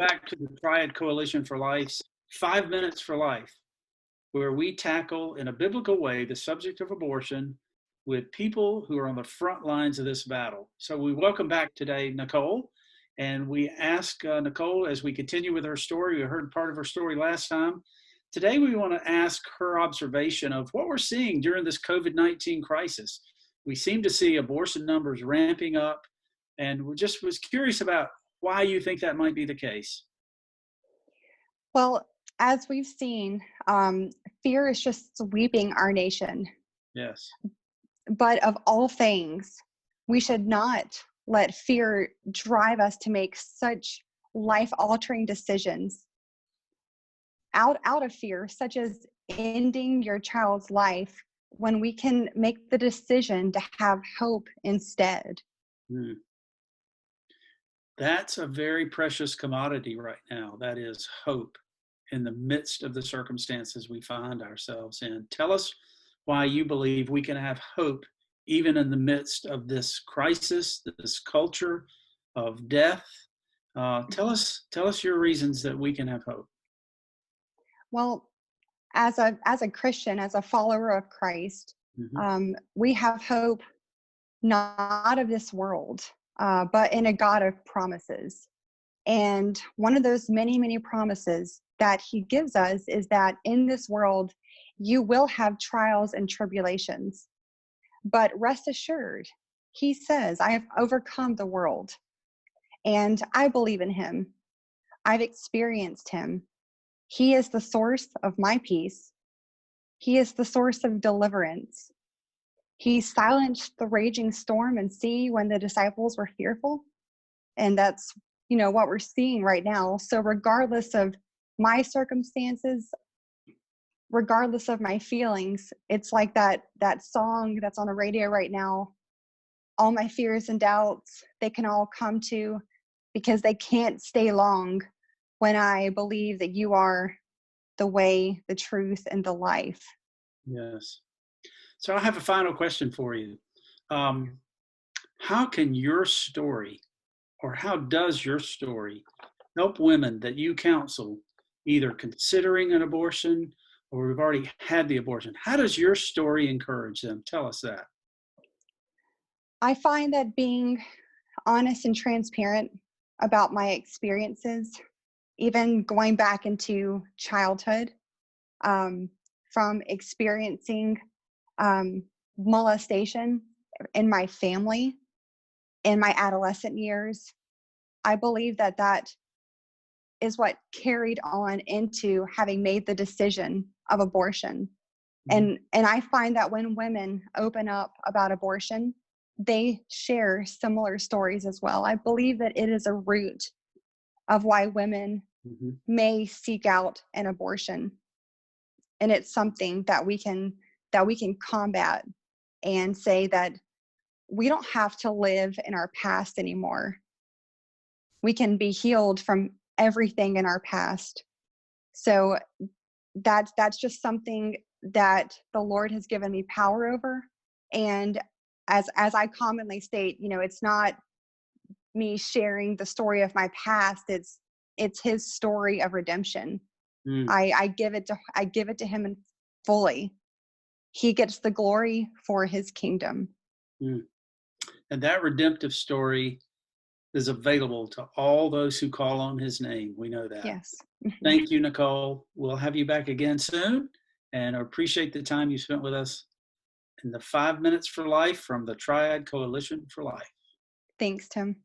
back to the Triad Coalition for Life's 5 Minutes for Life, where we tackle in a biblical way the subject of abortion with people who are on the front lines of this battle. So we welcome back today Nicole, and we ask Nicole as we continue with her story. We heard part of her story last time. Today we want to ask her observation of what we're seeing during this COVID-19 crisis. We seem to see abortion numbers ramping up, and we just was curious about why you think that might be the case. Well, as we've seen, fear is just sweeping our nation. Yes. But of all things, we should not let fear drive us to make such life-altering decisions out of fear, such as ending your child's life, when we can make the decision to have hope instead. Hmm. That's a very precious commodity right now. That is hope in the midst of the circumstances we find ourselves in. Tell us why you believe we can have hope even in the midst of this crisis, this culture of death. Tell us your reasons that we can have hope. Well, as a Christian, as a follower of Christ, we have hope not of this world, but in a God of promises. And one of those many, many promises that he gives us is that in this world, you will have trials and tribulations. But rest assured, he says, I have overcome the world. And I believe in him. I've experienced him. He is the source of my peace. He is the source of deliverance. He silenced the raging storm and sea when the disciples were fearful. And that's, what we're seeing right now. So regardless of my circumstances, regardless of my feelings, it's like that song that's on the radio right now. All my fears and doubts, they can all come to, because they can't stay long when I believe that you are the way, the truth, and the life. Yes. So I have a final question for you. How can your story, or how does your story help women that you counsel, either considering an abortion or we've already had the abortion? How does your story encourage them? Tell us that. I find that being honest and transparent about my experiences, even going back into childhood, from experiencing molestation in my family in my adolescent years, I believe that is what carried on into having made the decision of abortion. And I find that when women open up about abortion, they share similar stories as well. I believe that it is a root of why women may seek out an abortion. And it's something that we can combat and say that we don't have to live in our past anymore. We can be healed from everything in our past. So that's just something that the Lord has given me power over. And as I commonly state, it's not me sharing the story of my past. It's his story of redemption. I give it to him fully. He gets the glory for his kingdom. And that redemptive story is available to all those who call on his name. We know that. Yes. Thank you, Nicole. We'll have you back again soon, and I appreciate the time you spent with us in the 5 Minutes for Life from the Triad Coalition for Life. Thanks, Tim.